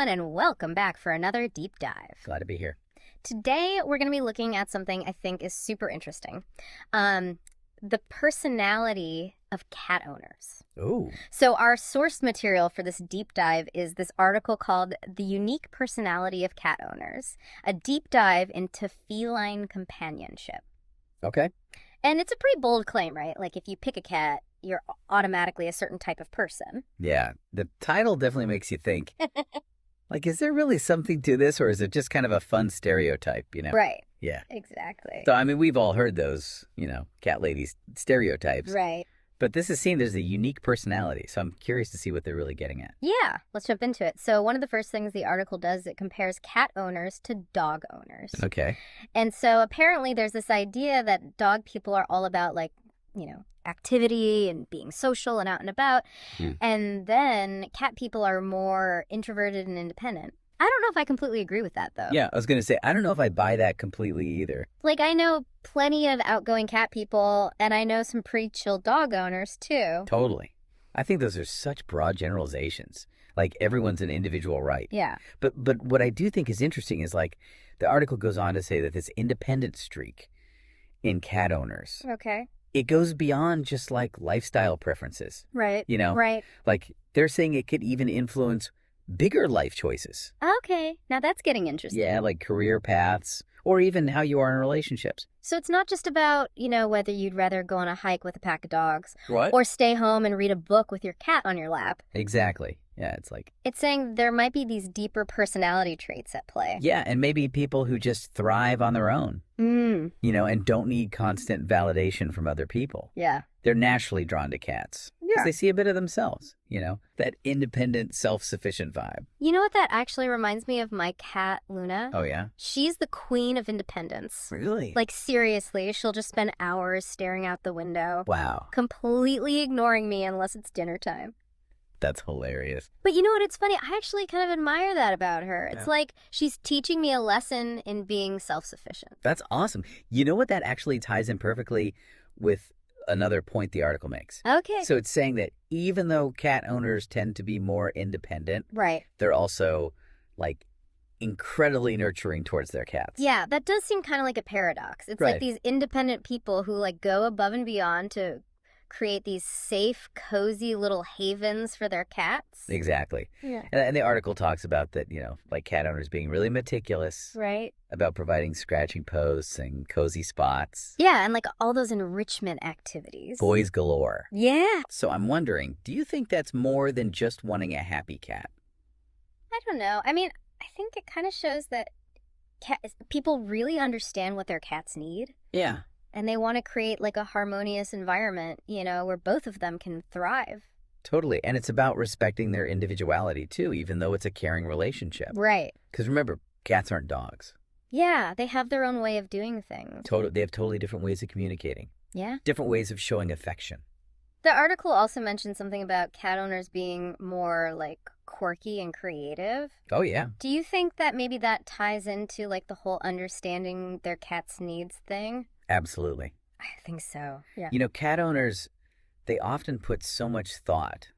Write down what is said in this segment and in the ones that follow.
everyone, and welcome back for another deep dive. Glad to be here. Today, we're going to be looking at something I think is super interesting. The personality of cat owners. Ooh. So our source material for this deep dive is this article called The Unique Personality of Cat Owners, a deep dive into feline companionship. Okay. And it's a pretty bold claim, right? Like if you pick a cat, you're automatically a certain type of person. Yeah. The title definitely makes you think, like, is there really something to this, or is it just kind of a fun stereotype, you know? Right. Yeah. Exactly. So, I mean, we've all heard those, cat lady stereotypes. Right. But this is seen as a unique personality, so I'm curious to see what they're really getting at. Yeah, let's jump into it. So one of the first things the article does, it compares cat owners to dog owners. Okay. And so apparently there's this idea that dog people are all about, like, activity and being social and out and about. And then cat people are more introverted and independent. I don't know if I completely agree with that, though. Yeah, I was going to say, I don't know if I buy that completely either. Like, I know plenty of outgoing cat people, and I know some pretty chill dog owners, too. Totally. I think those are such broad generalizations. Like, everyone's an individual right. Yeah. But what I do think is interesting is, like, the article goes on to say that this independent streak in cat owners, Okay. it goes beyond just, like, lifestyle preferences. Right. You know? Right. Like, they're saying it could even influence bigger life choices. Okay. Now that's getting interesting. Yeah, like career paths, or even how you are in relationships. So it's not just about, whether you'd rather go on a hike with a pack of dogs What? or stay home and read a book with your cat on your lap. Exactly. Yeah, it's like... It's saying there might be these deeper personality traits at play. Yeah, and maybe people who just thrive on their own, and don't need constant validation from other people. Yeah. They're naturally drawn to cats. Yeah. Because they see a bit of themselves, that independent, self-sufficient vibe. You know what that actually reminds me of? My cat, Luna. Oh, yeah? She's the queen of independence. Really? Like, seriously, she'll just spend hours staring out the window. Wow. Completely ignoring me unless it's dinner time. That's hilarious. But you know what? It's funny. I actually kind of admire that about her. It's like she's teaching me a lesson in being self-sufficient. That's awesome. You know what? That actually ties in perfectly with another point the article makes. Okay. So it's saying that even though cat owners tend to be more independent, Right. they're also, like, incredibly nurturing towards their cats. Yeah, that does seem kind of like a paradox. It's Right. like these independent people who, like, go above and beyond to create these safe, cozy little havens for their cats. Exactly. Yeah. And the article talks about that, like cat owners being really meticulous Right. about providing scratching posts and cozy spots. Yeah, and like all those enrichment activities. Boys galore. Yeah. So I'm wondering, do you think that's more than just wanting a happy cat? I don't know. I mean, I think it kind of shows that people really understand what their cats need. Yeah. And they want to create like a harmonious environment, where both of them can thrive. Totally. And it's about respecting their individuality, too, even though it's a caring relationship. Right. Because remember, cats aren't dogs. Yeah, they have their own way of doing things. They have totally different ways of communicating. Yeah. Different ways of showing affection. The article also mentioned something about cat owners being more like quirky and creative. Oh, yeah. Do you think that maybe that ties into like the whole understanding their cat's needs thing? Absolutely. I think so. Yeah. Cat owners, they often put so much thought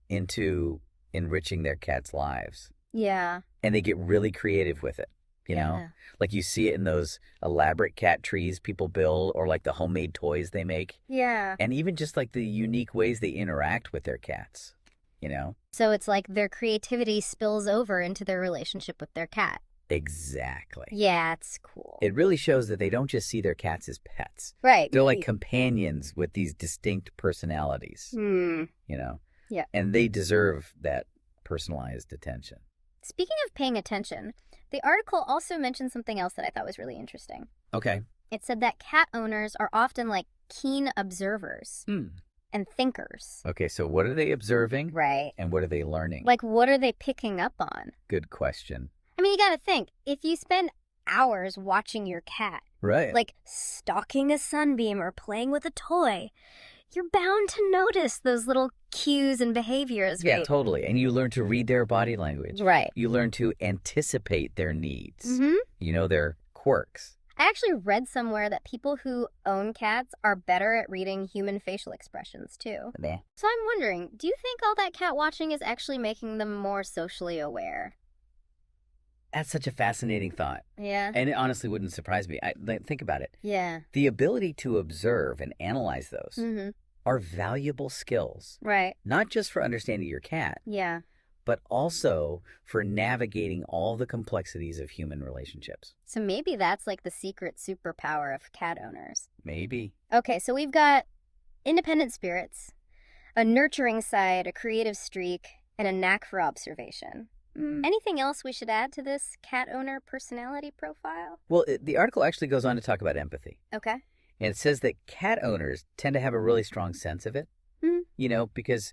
into enriching their cats' lives. Yeah. And they get really creative with it, you know? Like you see it in those elaborate cat trees people build, or like the homemade toys they make. Yeah. And even just like the unique ways they interact with their cats, So it's like their creativity spills over into their relationship with their cat. Exactly. Yeah, it's cool. It really shows that they don't just see their cats as pets. Right. They're like companions with these distinct personalities, Yeah. And they deserve that personalized attention. Speaking of paying attention, the article also mentioned something else that I thought was really interesting. Okay. It said that cat owners are often like keen observers and thinkers. Okay, so what are they observing? Right. And what are they learning? Like, what are they picking up on? Good question. I mean, you gotta think, if you spend hours watching your cat, Right. like stalking a sunbeam or playing with a toy, you're bound to notice those little cues and behaviors, right? Yeah, totally. And you learn to read their body language. Right. You learn to anticipate their needs. Mm-hmm. Their quirks. I actually read somewhere that people who own cats are better at reading human facial expressions, too. Meh. So I'm wondering, do you think all that cat watching is actually making them more socially aware? That's such a fascinating thought. Yeah. And it honestly wouldn't surprise me. Think about it. Yeah. The ability to observe and analyze those are valuable skills. Right. Not just for understanding your cat, Yeah. but also for navigating all the complexities of human relationships. So maybe that's like the secret superpower of cat owners. Maybe. Okay, so we've got independent spirits, a nurturing side, a creative streak, and a knack for observation. Anything else we should add to this cat owner personality profile? Well, the article actually goes on to talk about empathy. Okay. And it says that cat owners tend to have a really strong sense of it, because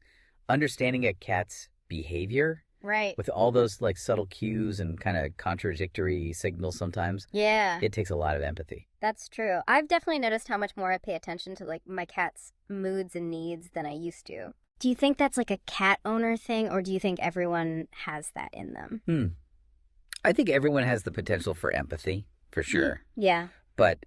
understanding a cat's behavior, right, with all those like subtle cues and kind of contradictory signals sometimes, it takes a lot of empathy. That's true. I've definitely noticed how much more I pay attention to like my cat's moods and needs than I used to. Do you think that's like a cat owner thing, or do you think everyone has that in them? I think everyone has the potential for empathy, for sure. Yeah. But,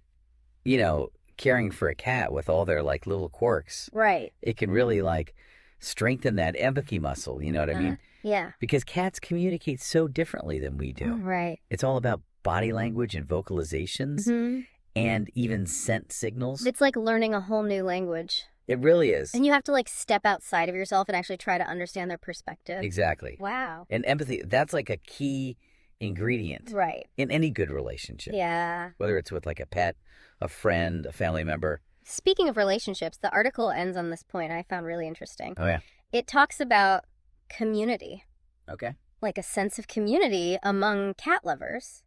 caring for a cat with all their like little quirks, right, it can really like strengthen that empathy muscle, you know what I mean? Yeah. Because cats communicate so differently than we do. Right. It's all about body language and vocalizations and even scent signals. It's like learning a whole new language. It really is. And you have to like step outside of yourself and actually try to understand their perspective. Exactly. Wow. And empathy, that's like a key ingredient. Right. In any good relationship. Yeah. Whether it's with like a pet, a friend, a family member. Speaking of relationships, the article ends on this point I found really interesting. Oh, yeah. It talks about community. Okay. Like a sense of community among cat lovers.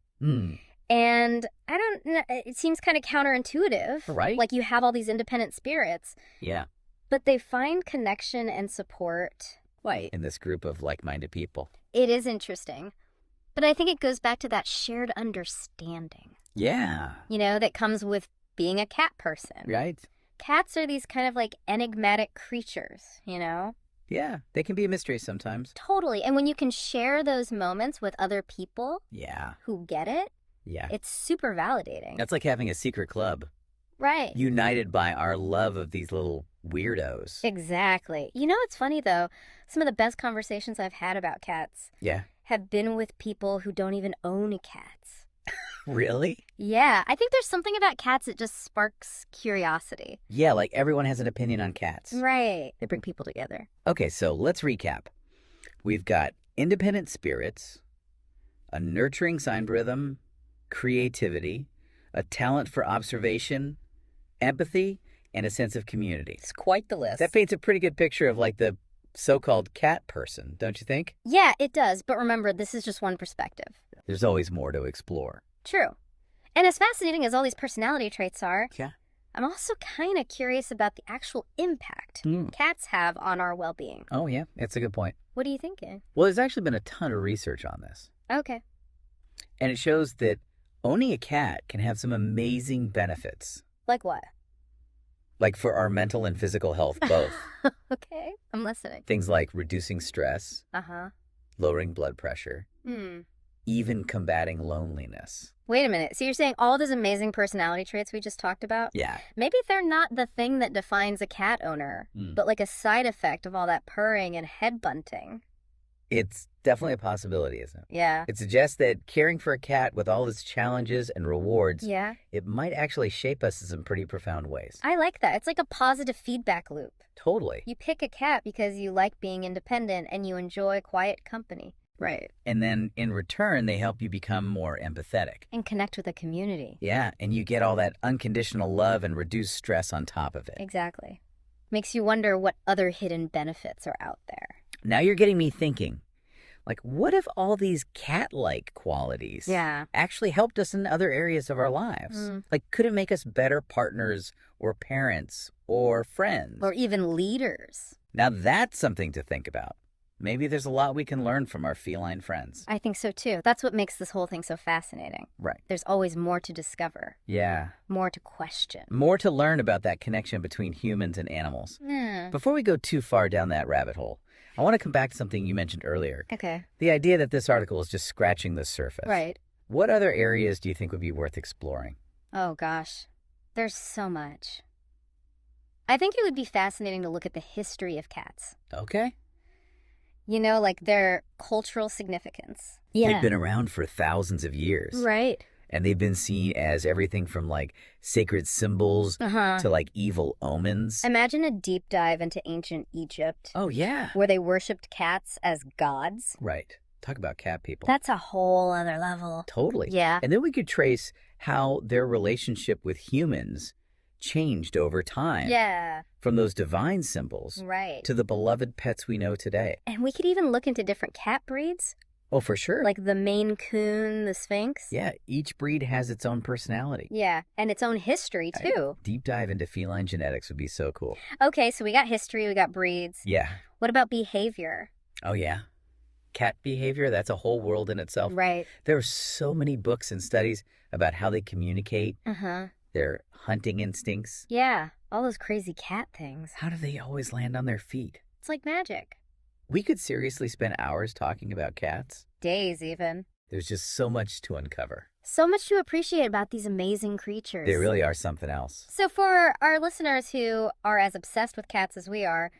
And I don't know, it seems kind of counterintuitive. Right. Like you have all these independent spirits. Yeah. But they find connection and support. Right. In this group of like-minded people. It is interesting. But I think it goes back to that shared understanding. Yeah. That comes with being a cat person. Right. Cats are these kind of like enigmatic creatures, Yeah, they can be a mystery sometimes. Totally. And when you can share those moments with other people who get it, it's super validating. That's like having a secret club. Right. United by our love of these little weirdos. Exactly. It's funny, though. Some of the best conversations I've had about cats have been with people who don't even own cats. Really? Yeah. I think there's something about cats that just sparks curiosity. Yeah, like everyone has an opinion on cats. Right. They bring people together. Okay, so let's recap. We've got independent spirits, a nurturing sign rhythm, creativity, a talent for observation, empathy, and a sense of community. It's quite the list. That paints a pretty good picture of like the so-called cat person, don't you think? Yeah, it does. But remember, this is just one perspective. There's always more to explore. True. And as fascinating as all these personality traits are, yeah, I'm also kind of curious about the actual impact cats have on our well-being. Oh, yeah. That's a good point. What are you thinking? Well, there's actually been a ton of research on this. Okay. And it shows that owning a cat can have some amazing benefits. Like what? Like for our mental and physical health, both. Okay, I'm listening. Things like reducing stress, lowering blood pressure, even combating loneliness. Wait a minute. So you're saying all those amazing personality traits we just talked about? Yeah. Maybe they're not the thing that defines a cat owner, but like a side effect of all that purring and head bunting. It's definitely a possibility, isn't it? Yeah. It suggests that caring for a cat with all its challenges and rewards, it might actually shape us in some pretty profound ways. I like that. It's like a positive feedback loop. Totally. You pick a cat because you like being independent and you enjoy quiet company. Right. And then in return, they help you become more empathetic. And connect with a community. Yeah, and you get all that unconditional love and reduced stress on top of it. Exactly. Makes you wonder what other hidden benefits are out there. Now you're getting me thinking. Like, what if all these cat-like qualities actually helped us in other areas of our lives? Like, could it make us better partners or parents or friends? Or even leaders. Now that's something to think about. Maybe there's a lot we can learn from our feline friends. I think so, too. That's what makes this whole thing so fascinating. Right. There's always more to discover. Yeah. More to question. More to learn about that connection between humans and animals. Before we go too far down that rabbit hole, I want to come back to something you mentioned earlier. Okay. The idea that this article is just scratching the surface. Right. What other areas do you think would be worth exploring? Oh, gosh. There's so much. I think it would be fascinating to look at the history of cats. Okay. You know, like their cultural significance. They've been around for thousands of years. Right. And they've been seen as everything from like sacred symbols to like evil omens. Imagine a deep dive into ancient Egypt. Oh, yeah. Where they worshipped cats as gods. Right. Talk about cat people. That's a whole other level. Totally. Yeah. And then we could trace how their relationship with humans changed over time. Yeah. From those divine symbols to the beloved pets we know today. And we could even look into different cat breeds. Oh, for sure. Like the Maine Coon, the Sphinx. Yeah, each breed has its own personality. Yeah, and its own history, too. Deep dive into feline genetics would be so cool. Okay, so we got history, we got breeds. Yeah. What about behavior? Oh, yeah. Cat behavior, that's a whole world in itself. Right. There are so many books and studies about how they communicate, their hunting instincts. Yeah, all those crazy cat things. How do they always land on their feet? It's like magic. We could seriously spend hours talking about cats. Days, even. There's just so much to uncover. So much to appreciate about these amazing creatures. They really are something else. So for our listeners who are as obsessed with cats as we are,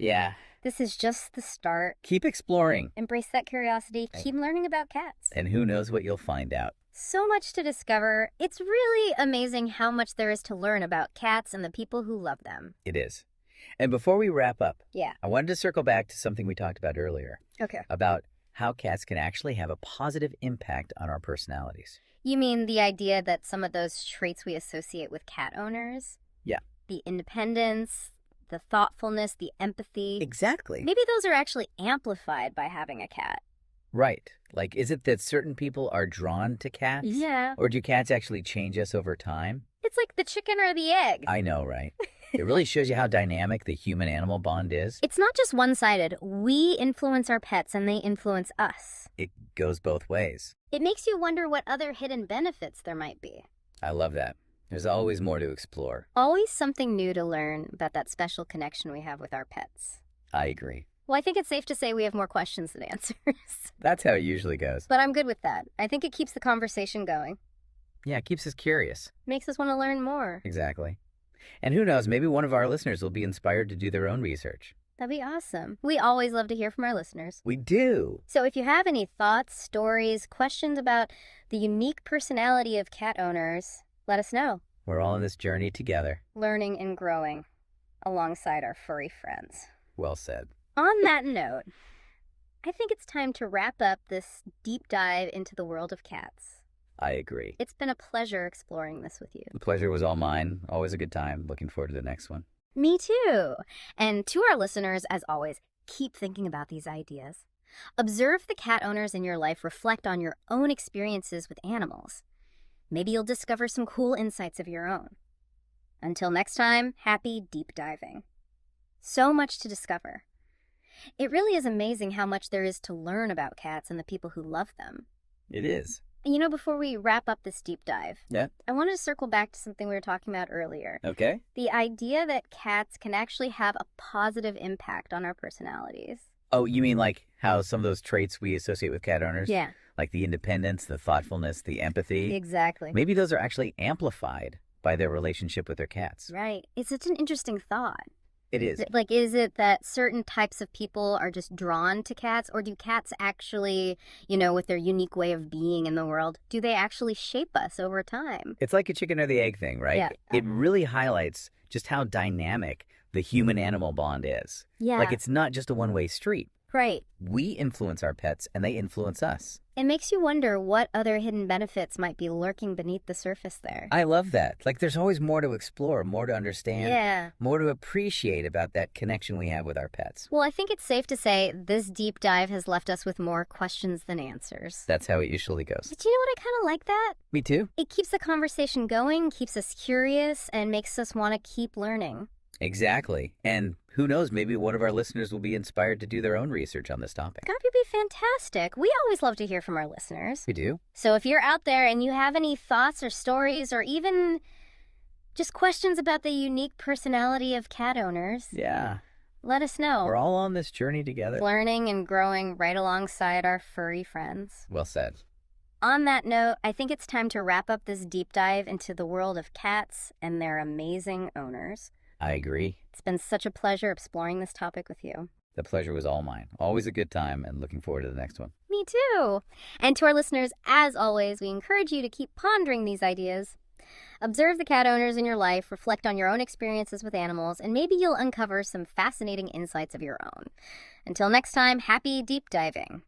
this is just the start. Keep exploring. Embrace that curiosity. Keep learning about cats. And who knows what you'll find out. So much to discover. It's really amazing how much there is to learn about cats and the people who love them. It is. And before we wrap up, Yeah. I wanted to circle back to something we talked about earlier. Okay. About how cats can actually have a positive impact on our personalities. You mean the idea that some of those traits we associate with cat owners? Yeah. The independence, the thoughtfulness, the empathy. Exactly. Maybe those are actually amplified by having a cat. Right. Like, is it that certain people are drawn to cats? Yeah. Or do cats actually change us over time? It's like the chicken or the egg. I know, right? It really shows you how dynamic the human-animal bond is. It's not just one-sided. We influence our pets and they influence us. It goes both ways. It makes you wonder what other hidden benefits there might be. I love that. There's always more to explore. Always something new to learn about that special connection we have with our pets. I agree. Well, I think it's safe to say we have more questions than answers. That's how it usually goes. But I'm good with that. I think it keeps the conversation going. Yeah, it keeps us curious. Makes us want to learn more. Exactly. And who knows, maybe one of our listeners will be inspired to do their own research. That'd be awesome. We always love to hear from our listeners. We do. So if you have any thoughts, stories, questions about the unique personality of cat owners, let us know. We're all on this journey together. Learning and growing alongside our furry friends. Well said. On that note, I think it's time to wrap up this deep dive into the world of cats. I agree. It's been a pleasure exploring this with you. The pleasure was all mine. Always a good time. Looking forward to the next one. Me too. And to our listeners, as always, keep thinking about these ideas. Observe the cat owners in your life reflect on your own experiences with animals. Maybe you'll discover some cool insights of your own. Until next time, happy deep diving. So much to discover. It really is amazing how much there is to learn about cats and the people who love them. It is. You know, before we wrap up this deep dive, Yeah. I wanted to circle back to something we were talking about earlier. Okay. The idea that cats can actually have a positive impact on our personalities. Oh, you mean like how some of those traits we associate with cat owners? Yeah. Like the independence, the thoughtfulness, the empathy. Exactly. Maybe those are actually amplified by their relationship with their cats. Right. It's such an interesting thought. It is. Like, is it that certain types of people are just drawn to cats, or do cats actually, you know, with their unique way of being in the world, do they actually shape us over time? It's like a chicken or the egg thing, right? Yeah. It really highlights just how dynamic the human-animal bond is. Yeah. Like, it's not just a one-way street. Right. We influence our pets, and they influence us. It makes you wonder what other hidden benefits might be lurking beneath the surface there. I love that. Like, there's always more to explore, more to understand, Yeah. more to appreciate about that connection we have with our pets. Well, I think it's safe to say this deep dive has left us with more questions than answers. That's how it usually goes. But you know what? I kind of like that. Me too. It keeps the conversation going, keeps us curious, and makes us want to keep learning. Exactly. And who knows, maybe one of our listeners will be inspired to do their own research on this topic. That would be fantastic. We always love to hear from our listeners. We do. So if you're out there and you have any thoughts or stories or even just questions about the unique personality of cat owners, Yeah. let us know. We're all on this journey together. Learning and growing right alongside our furry friends. Well said. On that note, I think it's time to wrap up this deep dive into the world of cats and their amazing owners. I agree. It's been such a pleasure exploring this topic with you. The pleasure was all mine. Always a good time, and looking forward to the next one. Me too. And to our listeners, as always, we encourage you to keep pondering these ideas. Observe the cat owners in your life, reflect on your own experiences with animals, and maybe you'll uncover some fascinating insights of your own. Until next time, happy deep diving.